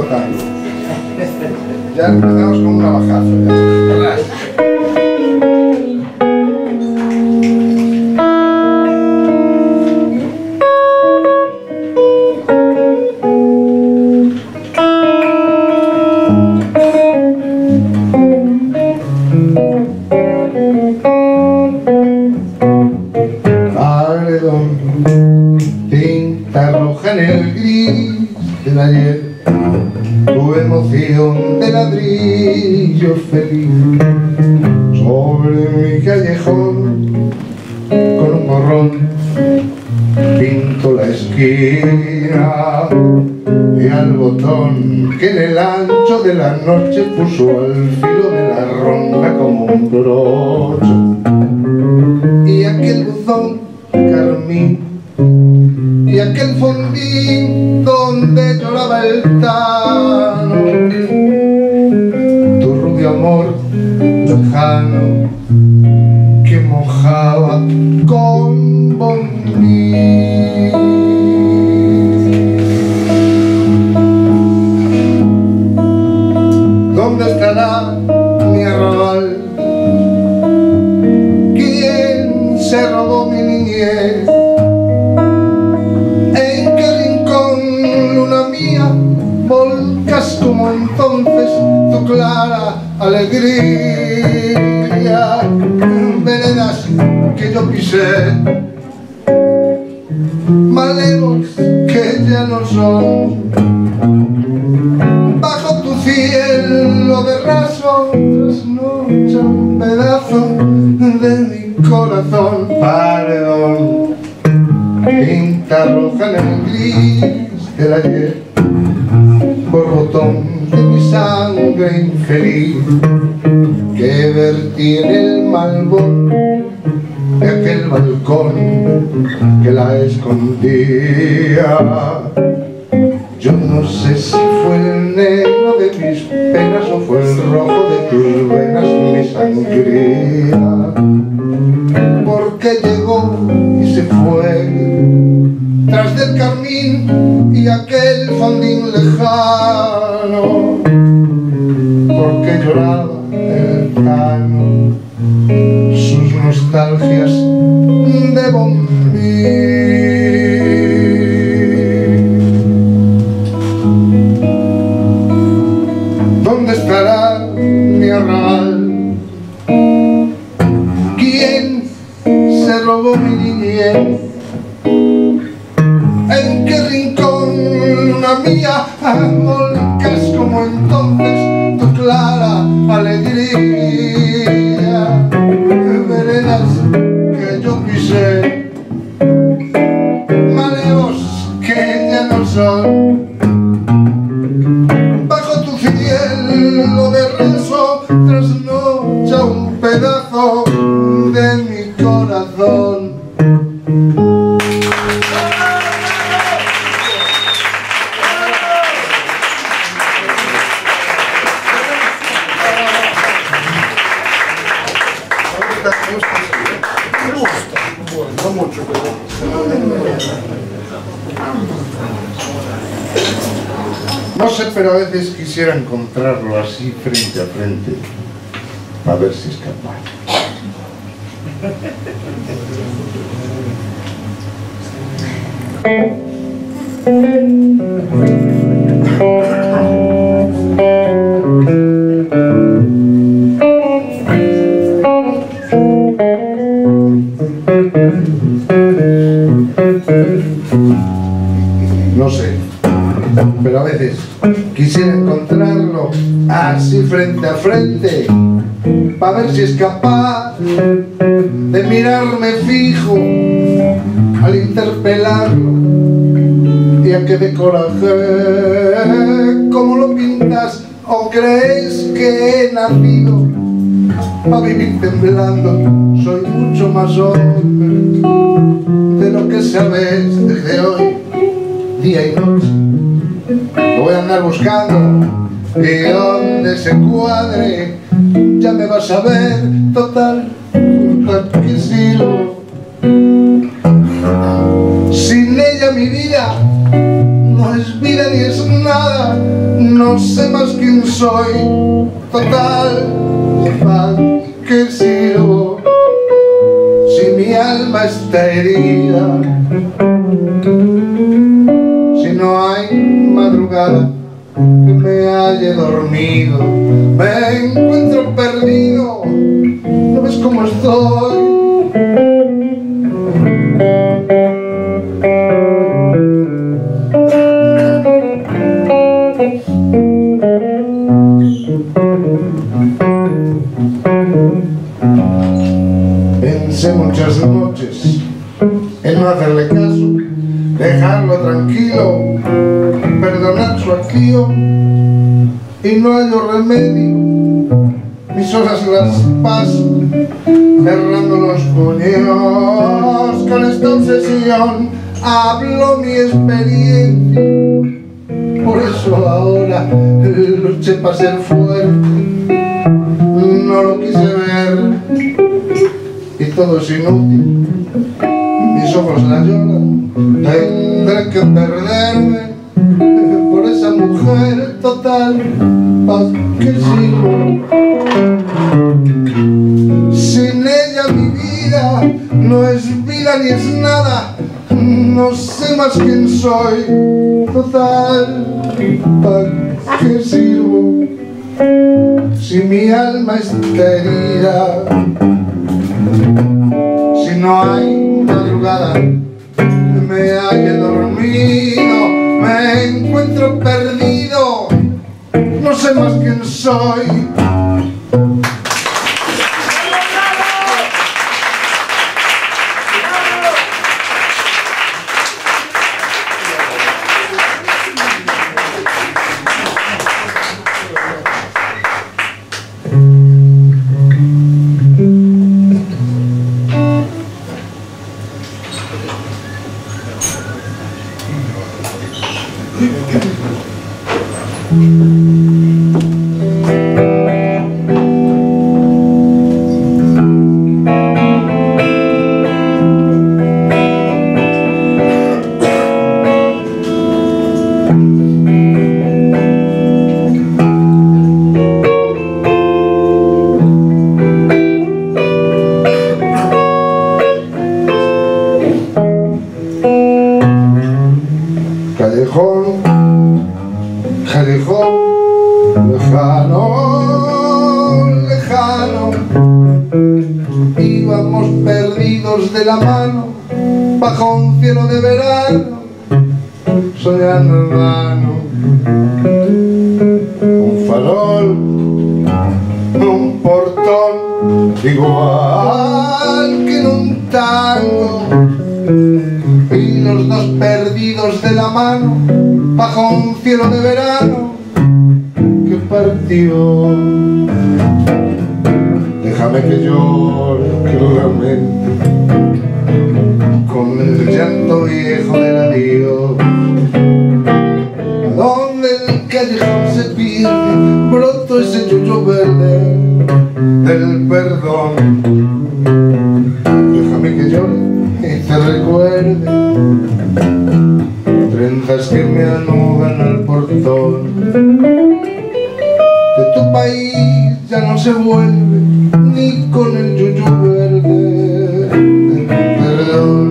tocando. Ya empezamos con un navajazo. Tinta roja en el gris del ayer, tu emoción de ladrillo feliz sobre mi callejón. Con un borrón pinto la esquina y al botón que en el ancho de la noche puso al filo de la ronda como un broche. Y aquel buzón carmín y aquel fondín donde lloraba el tano, tu rubio amor lejano que mojaba con bombín. ¿Dónde estará mi arrabal? ¿Quién se robó mi niñez? ¿En qué rincón, luna mía, volcas como entonces tu clara alegría? Veredas que yo pisé, malevos que ya no son, bajo tu cielo de raso trasnocha un pedazo de mi corazón. Paredón, tinta roja en el gris del ayer, borbotón de mi sangre infeliz que vertí en el malvón de aquel balcón que la escondía. Yo no sé si fue el negro de mis penas o fue el rojo de tus venas mi sangría, porque llegó y se fue tras del carmín y aquel fondín lejano, porque lloraba el cano sus nostalgias de bombín. ¿Dónde estará mi arrabal? ¿Quién se robó mi niñez? ¿En qué rincón, luna mía, volcas como entonces tu clara alegría? Veredas que yo pisé, malevos que ya no son, bajo tu cielo de raso trasnocha un pedazo de mi corazón. No sé, pero a veces quisiera encontrarlo así frente a frente, a ver si es capaz. No sé, pero a veces quisiera encontrarlo así frente a frente, para ver si es capaz de mirarme fijo al interpelarlo, y a que de coraje como lo pintas, o crees que he nacido para vivir temblando. Soy mucho más hombre de lo que sabes desde hoy, día y noche. Lo voy a andar buscando y donde se cuadre ya me vas a ver, total, que silo. Sin ella mi vida no es vida ni es nada, no no sé más quién soy, total, ¿para qué sirvo si mi alma está herida? Si no hay madrugada que me halle dormido, me encuentro perdido, ¿no ves cómo estoy? Pensé muchas noches en no hacerle caso, dejarlo tranquilo, perdonar su actío, y no hallo remedio. Mis horas las paso cerrando los puños. Con esta obsesión hablo mi experiencia, por eso ahora luché para ser fuerte. No lo quise ver y todo es inútil. Mis ojos la lloran, tendré que perderme por esa mujer total. ¿Para qué sirvo? Sin ella mi vida no es vida ni es nada. No sé más quién soy, total. ¿Para qué sirvo si mi alma está herida? Si no hay madrugada me halle dormido, me encuentro perdido, no sé más quién soy. Callejón, callejón, lejano, lejano, íbamos perdidos de la mano, bajo un cielo de verano, soñando en vano. Un farol, un portón, igual que en un tango, y los dos perdidos de la mano, bajo un cielo de verano que partió. Déjame que llore crudamente con el llanto viejo del adiós. A donde el callejón se pierde, broto ese yuyo verde del perdón. Déjame que llore y te recuerde trenzas que me anudan al portón. De tu país ya no se vuelve ni con el yuyu verde del perdón.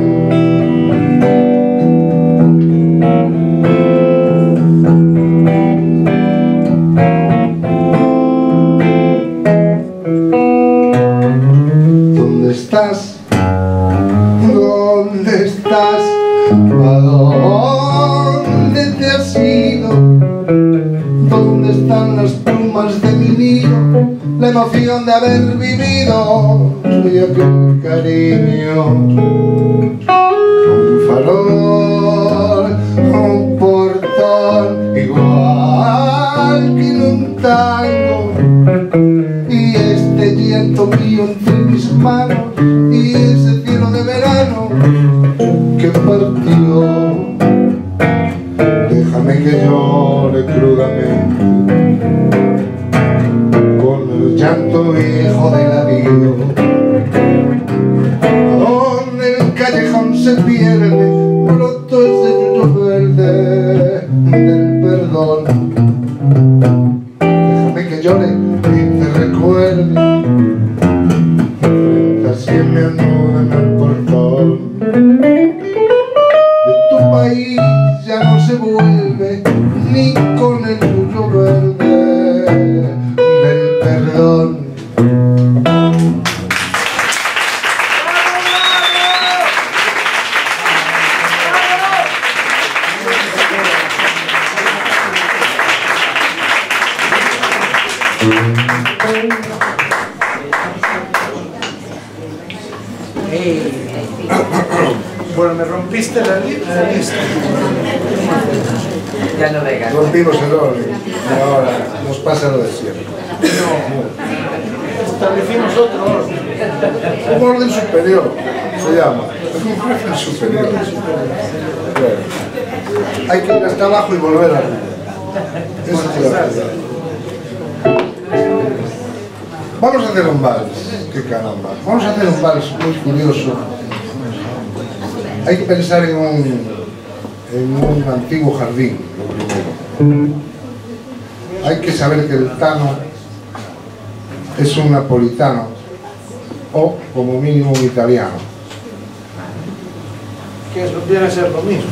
¿Dónde estás? ¿Dónde estás? ¿A dónde te has ido? ¿Dónde están las plumas de mi nido? La emoción de haber vivido. Soy aquel cariño. Un farol, un portón, igual que en un tango. Y este llanto mío entre mis manos, y ese cielo de verano que partió. Déjame que llore crudamente con el llanto viejo del adiós. A donde el callejón se pierde, broto ese yuyo verde del perdón. Déjame que llore y te recuerde, mientras que me anudan al portón. De tu país ya no se vuelve ni con el tuyo verde del perdón. Bueno, me rompiste la lista. Ya no vengas. Rompimos el orden y ahora nos pasa lo de siempre. Establecimos otro orden. Un orden superior se llama. Es un orden superior. Bueno, hay que ir hasta abajo y volver arriba. Esa es la realidad. Vamos a hacer un vals. ¡Qué caramba! Vamos a hacer un vals muy curioso. Hay que pensar en un antiguo jardín, lo primero. Hay que saber que el Tano es un napolitano o, como mínimo, un italiano. Que eso viene a ser lo mismo.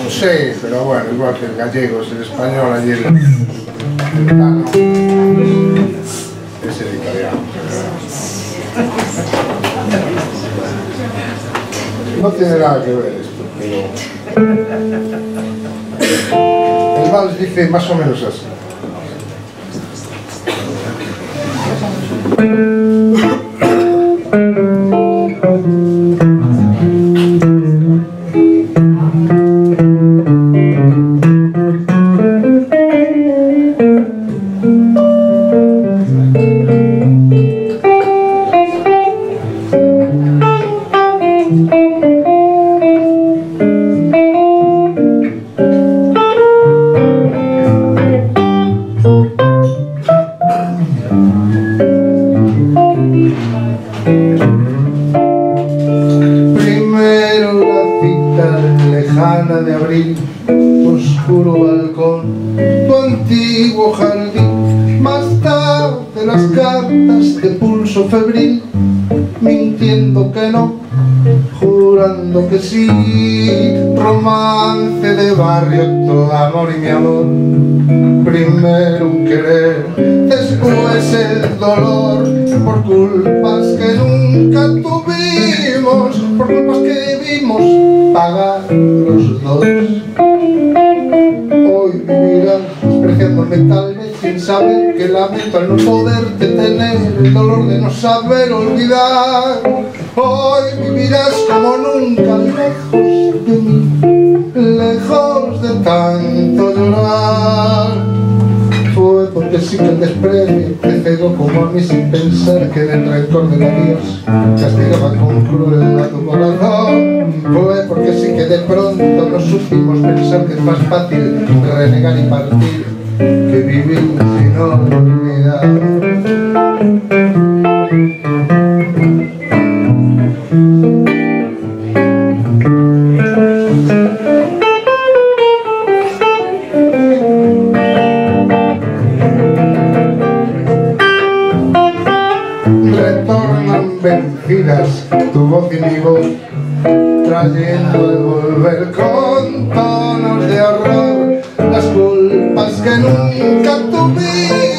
No sé, pero bueno, igual que el gallego es el español, allí el Tano es el italiano. No tiene nada que ver esto, pero el vals dice más o menos así. De abril, tu oscuro balcón, tu antiguo jardín, más tarde las cartas de pulso febril, mintiendo que no, jurando que sí, romance de barrio, todo amor y mi amor, primero un querer, después el dolor, por culpas que nunca tuvimos, por culpas que debimos pagar los dos. Hoy vivirás despreciándome tal vez sin saber que lamento al no poderte tener, el dolor de no saber olvidar. Hoy vivirás como nunca lejos de mí, lejos de tanto llorar. Fue porque sí que el desprecio te cegó como a mí sin pensar que en el rencor del adiós castigaba con crueldad tu corazón. Fue porque sí que de pronto no supimos pensar que es más fácil renegar y partir que vivir sin olvidar. Retornan vencidas tu voz y mi voz, trayendo el volver con tonos de horror las culpas que nunca tuvimos.